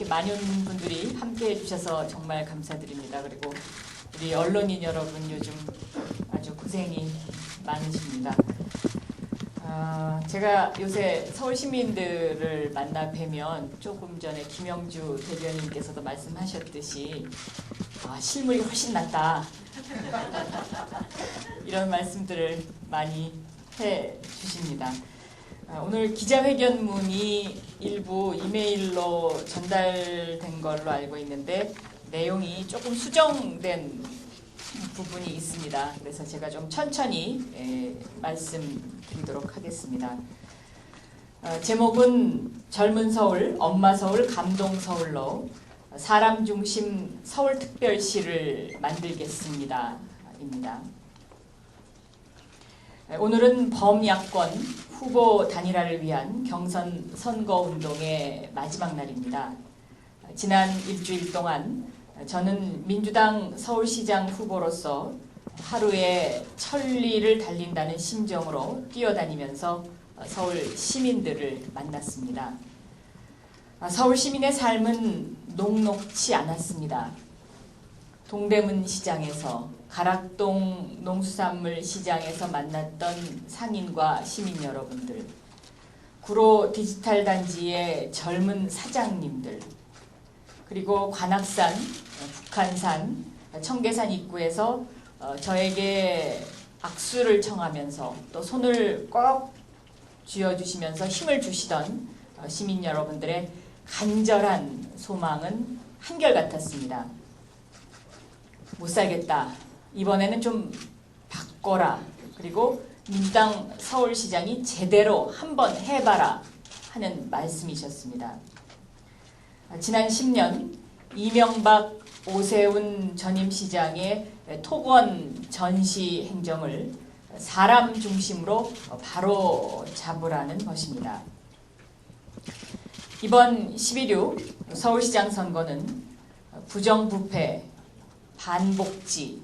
이렇게 많은 분들이 함께 해주셔서 정말 감사드립니다. 그리고 우리 언론인 여러분 요즘 아주 고생이 많으십니다. 제가 요새 서울 시민들을 만나 뵈면 조금 전에 김영주 대변인께서도 말씀하셨듯이 실물이 훨씬 낫다 이런 말씀들을 많이 해주십니다. 오늘 기자회견문이 일부 이메일로 전달된 걸로 알고 있는데 내용이 조금 수정된 부분이 있습니다. 그래서 제가 좀 천천히 말씀드리도록 하겠습니다. 제목은 젊은 서울, 엄마 서울, 감동 서울로 사람 중심 서울특별시를 만들겠습니다. 입니다. 오늘은 범야권 후보 단일화를 위한 경선 선거운동의 마지막 날입니다. 지난 일주일 동안 저는 민주당 서울시장 후보로서 하루에 천리를 달린다는 심정으로 뛰어다니면서 서울 시민들을 만났습니다. 서울 시민의 삶은 녹록지 않았습니다. 동대문 시장에서, 가락동 농수산물 시장에서 만났던 상인과 시민 여러분들, 구로 디지털 단지의 젊은 사장님들, 그리고 관악산, 북한산, 청계산 입구에서 저에게 악수를 청하면서 또 손을 꼭 쥐어주시면서 힘을 주시던 시민 여러분들의 간절한 소망은 한결같았습니다. 못 살겠다. 이번에는 좀 바꿔라. 그리고 민주당 서울시장이 제대로 한번 해봐라 하는 말씀이셨습니다. 지난 10년 이명박 오세훈 전임시장의 토건 전시 행정을 사람 중심으로 바로 잡으라는 것입니다. 이번 11.6 서울시장 선거는 부정부패, 반복지,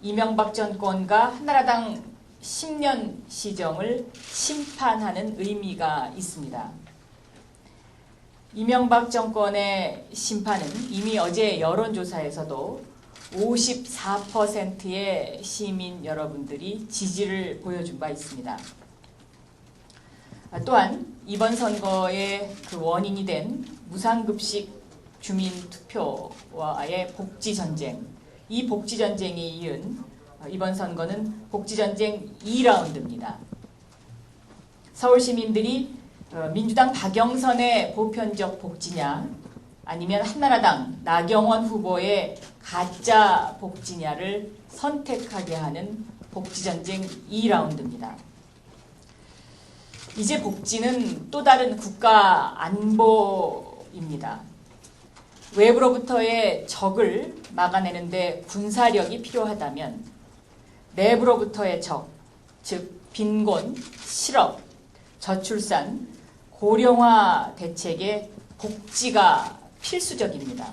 이명박 정권과 한나라당 10년 시정을 심판하는 의미가 있습니다. 이명박 정권의 심판은 이미 어제 여론조사에서도 54%의 시민 여러분들이 지지를 보여준 바 있습니다. 또한 이번 선거의 그 원인이 된 무상급식 주민투표와의 복지전쟁, 이 복지전쟁에 이은 이번 선거는 복지전쟁 2라운드입니다. 서울 시민들이 민주당 박영선의 보편적 복지냐 아니면 한나라당 나경원 후보의 가짜 복지냐를 선택하게 하는 복지전쟁 2라운드입니다. 이제 복지는 또 다른 국가 안보입니다. 외부로부터의 적을 막아내는데 군사력이 필요하다면 내부로부터의 적, 즉 빈곤, 실업, 저출산, 고령화 대책에 복지가 필수적입니다.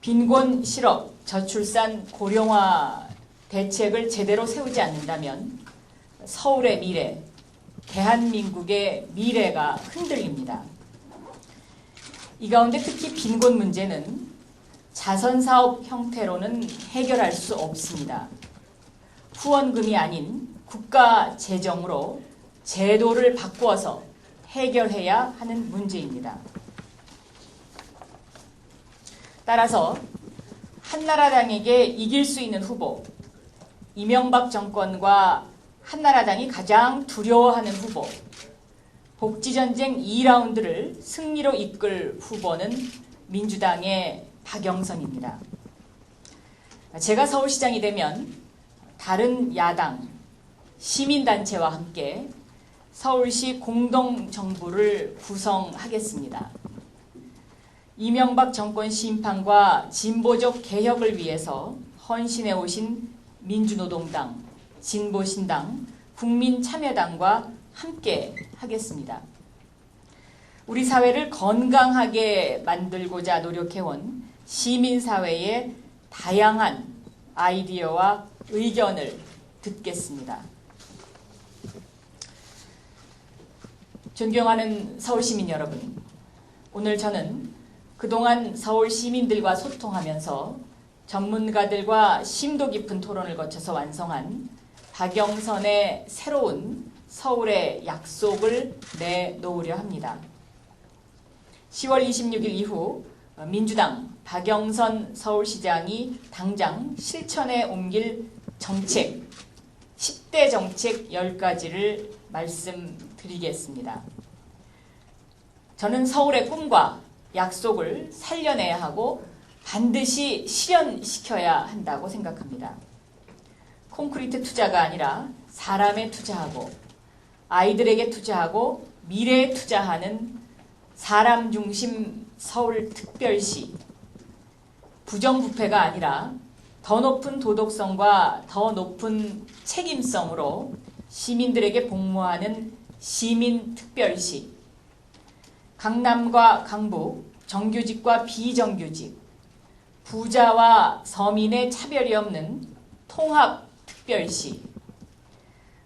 빈곤, 실업, 저출산, 고령화 대책을 제대로 세우지 않는다면 서울의 미래, 대한민국의 미래가 흔들립니다. 이 가운데 특히 빈곤 문제는 자선사업 형태로는 해결할 수 없습니다. 후원금이 아닌 국가 재정으로 제도를 바꾸어서 해결해야 하는 문제입니다. 따라서 한나라당에게 이길 수 있는 후보, 이명박 정권과 한나라당이 가장 두려워하는 후보, 복지전쟁 2라운드를 승리로 이끌 후보는 민주당의 박영선입니다. 제가 서울시장이 되면 다른 야당, 시민단체와 함께 서울시 공동정부를 구성하겠습니다. 이명박 정권 심판과 진보적 개혁을 위해서 헌신해 오신 민주노동당, 진보신당, 국민참여당과 함께 하겠습니다. 우리 사회를 건강하게 만들고자 노력해온 시민사회의 다양한 아이디어와 의견을 듣겠습니다. 존경하는 서울시민 여러분, 오늘 저는 그동안 서울 시민들과 소통하면서 전문가들과 심도 깊은 토론을 거쳐서 완성한 박영선의 새로운 서울의 약속을 내놓으려 합니다. 10월 26일 이후 민주당 박영선 서울시장이 당장 실천에 옮길 정책, 10대 정책 10가지를 말씀드리겠습니다. 저는 서울의 꿈과 약속을 살려내야 하고 반드시 실현시켜야 한다고 생각합니다. 콘크리트 투자가 아니라 사람에 투자하고 아이들에게 투자하고 미래에 투자하는 사람 중심 서울특별시, 부정부패가 아니라 더 높은 도덕성과 더 높은 책임성으로 시민들에게 복무하는 시민특별시, 강남과 강북, 정규직과 비정규직, 부자와 서민의 차별이 없는 통합특별시,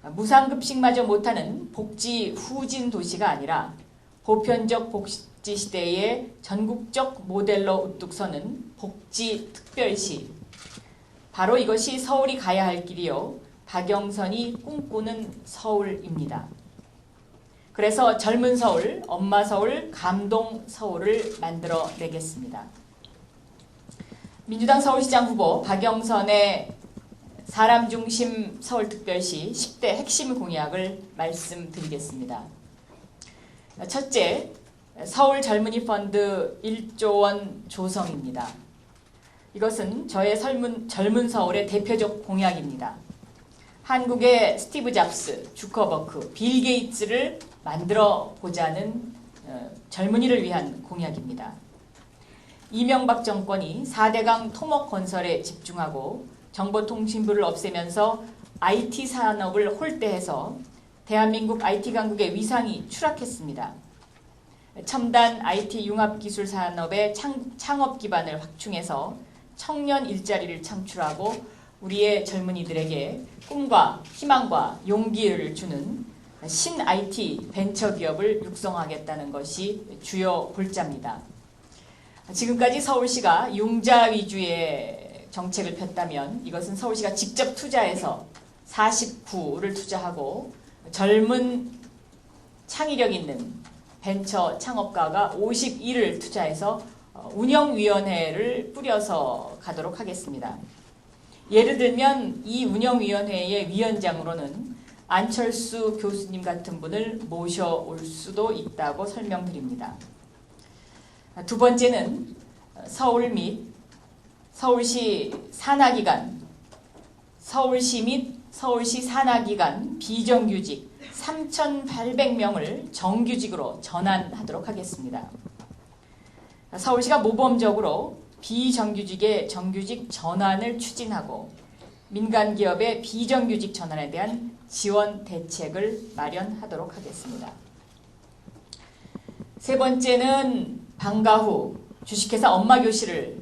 무상급식마저 못하는 복지 후진 도시가 아니라 보편적 복지 시대의 전국적 모델로 우뚝 서는 복지특별시, 바로 이것이 서울이 가야 할 길이요 박영선이 꿈꾸는 서울입니다. 그래서 젊은 서울, 엄마 서울, 감동 서울을 만들어내겠습니다. 민주당 서울시장 후보 박영선의 사람 중심 서울특별시 10대 핵심 공약을 말씀드리겠습니다. 첫째, 서울 젊은이 펀드 1조 원 조성입니다. 이것은 저의 젊은 서울의 대표적 공약입니다. 한국의 스티브 잡스, 주커버크, 빌 게이츠를 만들어 보자는 젊은이를 위한 공약입니다. 이명박 정권이 4대강 토목 건설에 집중하고 정보통신부를 없애면서 IT 산업을 홀대해서 대한민국 IT 강국의 위상이 추락했습니다. 첨단 IT 융합기술 산업의 창업 기반을 확충해서 청년 일자리를 창출하고 우리의 젊은이들에게 꿈과 희망과 용기를 주는 신 IT 벤처기업을 육성하겠다는 것이 주요 골자입니다. 지금까지 서울시가 융자 위주의 정책을 폈다면 이것은 서울시가 직접 투자해서 49를 투자하고 젊은 창의력 있는 벤처 창업가가 51을 투자해서 운영위원회를 꾸려서 가도록 하겠습니다. 예를 들면 이 운영위원회의 위원장으로는 안철수 교수님 같은 분을 모셔올 수도 있다고 설명드립니다. 두 번째는 서울 및 서울시 산하기관, 서울시 및 서울시 산하기관 비정규직 3,800명을 정규직으로 전환하도록 하겠습니다. 서울시가 모범적으로 비정규직의 정규직 전환을 추진하고 민간기업의 비정규직 전환에 대한 지원 대책을 마련하도록 하겠습니다. 세 번째는 방과 후 주식회사 엄마교실을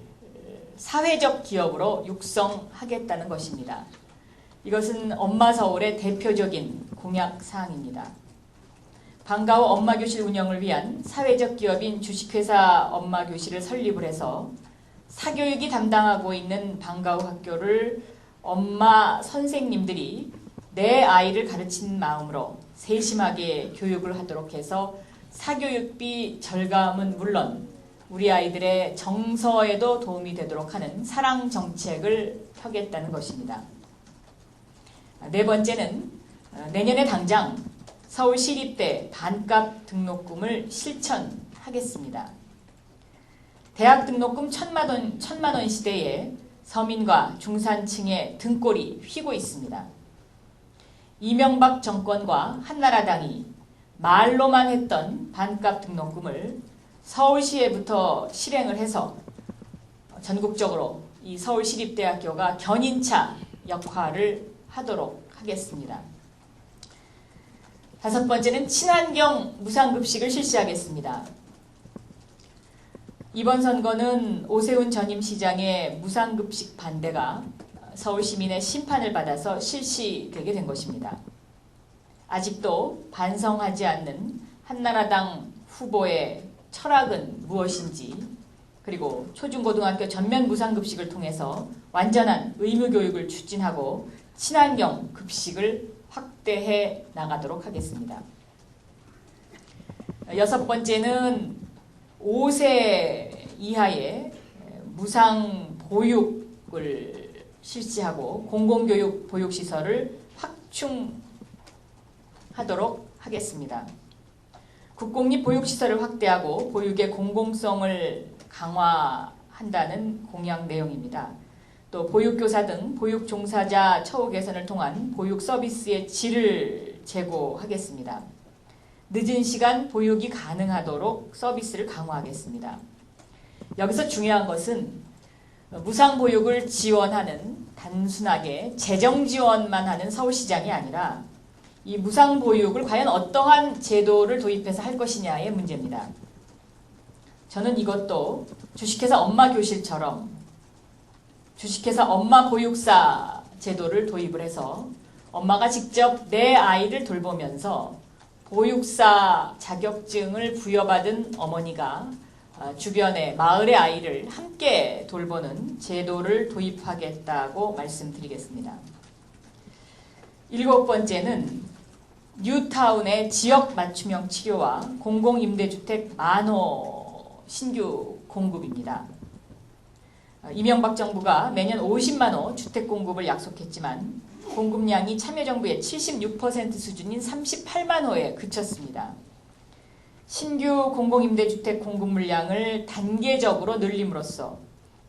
사회적 기업으로 육성하겠다는 것입니다. 이것은 엄마서울의 대표적인 공약사항입니다. 방과 후 엄마교실 운영을 위한 사회적 기업인 주식회사 엄마교실을 설립을 해서 사교육이 담당하고 있는 방과 후 학교를 엄마 선생님들이 내 아이를 가르치는 마음으로 세심하게 교육을 하도록 해서 사교육비 절감은 물론 우리 아이들의 정서에도 도움이 되도록 하는 사랑 정책을 펴겠다는 것입니다. 네 번째는 내년에 당장 서울시립대 반값 등록금을 실천하겠습니다. 대학 등록금 1,000만 원 시대에 서민과 중산층의 등골이 휘고 있습니다. 이명박 정권과 한나라당이 말로만 했던 반값 등록금을 서울시에부터 실행을 해서 전국적으로 이 서울시립대학교가 견인차 역할을 하도록 하겠습니다. 다섯 번째는 친환경 무상급식을 실시하겠습니다. 이번 선거는 오세훈 전임 시장의 무상급식 반대가 서울 시민의 심판을 받아서 실시되게 된 것입니다. 아직도 반성하지 않는 한나라당 후보의 철학은 무엇인지, 그리고 초중고등학교 전면 무상급식을 통해서 완전한 의무교육을 추진하고 친환경 급식을 확대해 나가도록 하겠습니다. 6번째는 5세 이하의 무상 보육을 실시하고 공공교육 보육시설을 확충하도록 하겠습니다. 국공립 보육시설을 확대하고 보육의 공공성을 강화한다는 공약 내용입니다. 또 보육교사 등 보육 종사자 처우 개선을 통한 보육 서비스의 질을 제고하겠습니다. 늦은 시간 보육이 가능하도록 서비스를 강화하겠습니다. 여기서 중요한 것은 무상보육을 지원하는 단순하게 재정 지원만 하는 서울시장이 아니라 이 무상보육을 과연 어떠한 제도를 도입해서 할 것이냐의 문제입니다. 저는 이것도 주식회사 엄마교실처럼 주식회사 엄마보육사 제도를 도입을 해서 엄마가 직접 내 아이를 돌보면서 보육사 자격증을 부여받은 어머니가 주변의 마을의 아이를 함께 돌보는 제도를 도입하겠다고 말씀드리겠습니다. 7번째는 뉴타운의 지역 맞춤형 치료와 공공임대주택 만호 신규 공급입니다. 이명박 정부가 매년 50만 호 주택 공급을 약속했지만 공급량이 참여정부의 76% 수준인 38만 호에 그쳤습니다. 신규 공공임대주택 공급 물량을 단계적으로 늘림으로써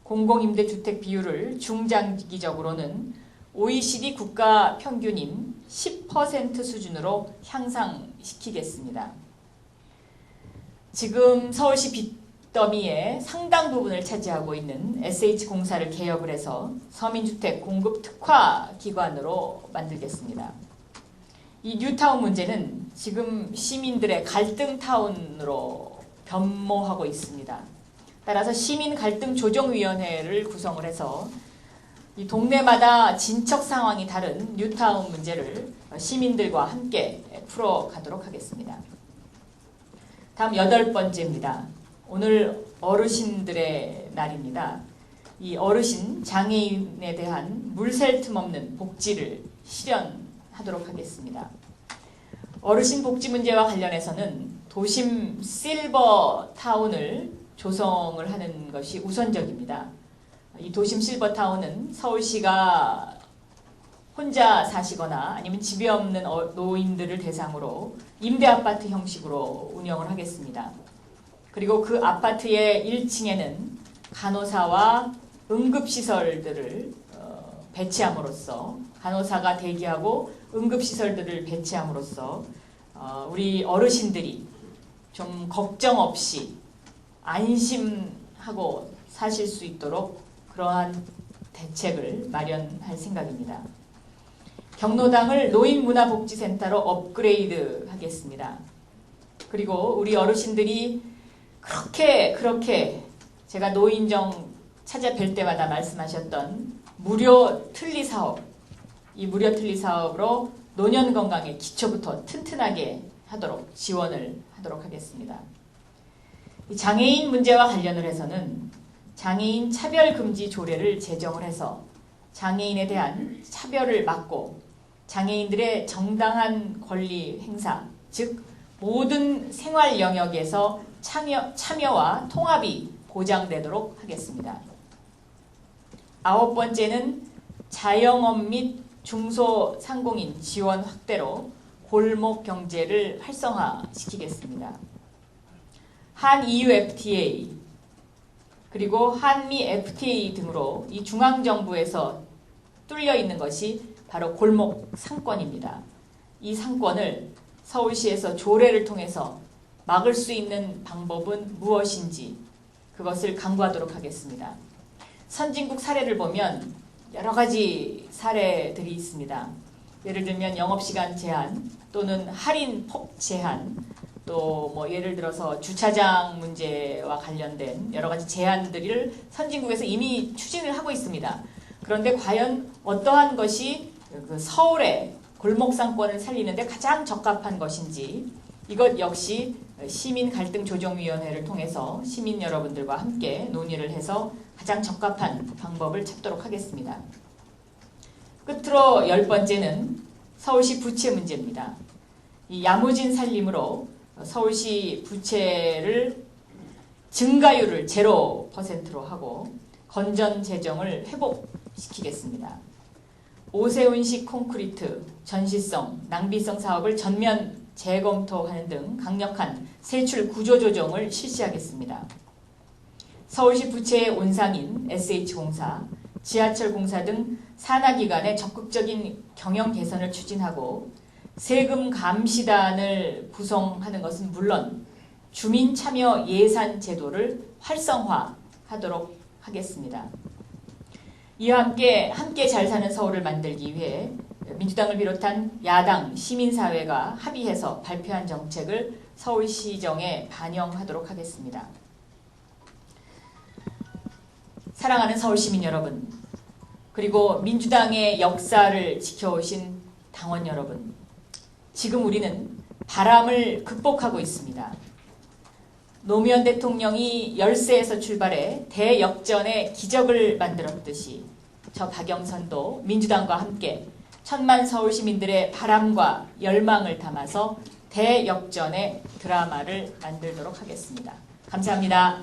공공임대주택 비율을 중장기적으로는 OECD 국가 평균인 10% 수준으로 향상시키겠습니다. 지금 서울시 빚더미의 상당 부분을 차지하고 있는 SH공사를 개혁을 해서 서민주택 공급 특화 기관으로 만들겠습니다. 이 뉴타운 문제는 지금 시민들의 갈등타운으로 변모하고 있습니다. 따라서 시민갈등조정위원회를 구성을 해서 이 동네마다 진척 상황이 다른 뉴타운 문제를 시민들과 함께 풀어가도록 하겠습니다. 다음 8번째입니다. 오늘 어르신들의 날입니다. 이 어르신, 장애인에 대한 물샐 틈 없는 복지를 실현하도록 하겠습니다. 어르신 복지 문제와 관련해서는 도심 실버타운을 조성을 하는 것이 우선적입니다. 이 도심 실버타운은 서울시가 혼자 사시거나 아니면 집이 없는 노인들을 대상으로 임대아파트 형식으로 운영을 하겠습니다. 그리고 그 아파트의 1층에는 간호사와 응급시설들을 배치함으로써 간호사가 대기하고 응급시설들을 배치함으로써 우리 어르신들이 좀 걱정 없이 안심하고 사실 수 있도록 그러한 대책을 마련할 생각입니다. 경로당을 노인문화복지센터로 업그레이드 하겠습니다. 그리고 우리 어르신들이 그렇게 제가 노인정 찾아뵐 때마다 말씀하셨던 무료 틀니 사업, 이 무료 틀니 사업으로 노년 건강의 기초부터 튼튼하게 하도록 지원을 하도록 하겠습니다. 이 장애인 문제와 관련을 해서는 장애인 차별금지 조례를 제정을 해서 장애인에 대한 차별을 막고 장애인들의 정당한 권리 행사, 즉 모든 생활 영역에서 참여와 통합이 보장되도록 하겠습니다. 9번째는 자영업 및 중소상공인 지원 확대로 골목 경제를 활성화시키겠습니다. 한EU FTA 그리고 한미 FTA 등으로 이 중앙정부에서 뚫려 있는 것이 바로 골목 상권입니다. 이 상권을 서울시에서 조례를 통해서 막을 수 있는 방법은 무엇인지 그것을 강구하도록 하겠습니다. 선진국 사례를 보면 여러 가지 사례들이 있습니다. 예를 들면 영업시간 제한 또는 할인 폭 제한 또 뭐 예를 들어서 주차장 문제와 관련된 여러 가지 제한들을 선진국에서 이미 추진을 하고 있습니다. 그런데 과연 어떠한 것이 그 서울의 골목 상권을 살리는데 가장 적합한 것인지 이것 역시 시민 갈등 조정위원회를 통해서 시민 여러분들과 함께 논의를 해서 가장 적합한 방법을 찾도록 하겠습니다. 끝으로 10번째는 서울시 부채 문제입니다. 이 야무진 살림으로 서울시 부채를 증가율을 0%로 하고 건전 재정을 회복시키겠습니다. 오세훈식 콘크리트, 전시성, 낭비성 사업을 전면 재검토하는 등 강력한 세출 구조조정을 실시하겠습니다. 서울시 부채의 온상인 SH공사, 지하철공사 등 산하기관의 적극적인 경영 개선을 추진하고 세금 감시단을 구성하는 것은 물론 주민 참여 예산 제도를 활성화하도록 하겠습니다. 이와 함께 잘 사는 서울을 만들기 위해 민주당을 비롯한 야당, 시민사회가 합의해서 발표한 정책을 서울시정에 반영하도록 하겠습니다. 사랑하는 서울시민 여러분, 그리고 민주당의 역사를 지켜오신 당원 여러분, 지금 우리는 바람을 극복하고 있습니다. 노무현 대통령이 열세에서 출발해 대역전의 기적을 만들었듯이 저 박영선도 민주당과 함께 1000만 서울 시민들의 바람과 열망을 담아서 대역전의 드라마를 만들도록 하겠습니다. 감사합니다.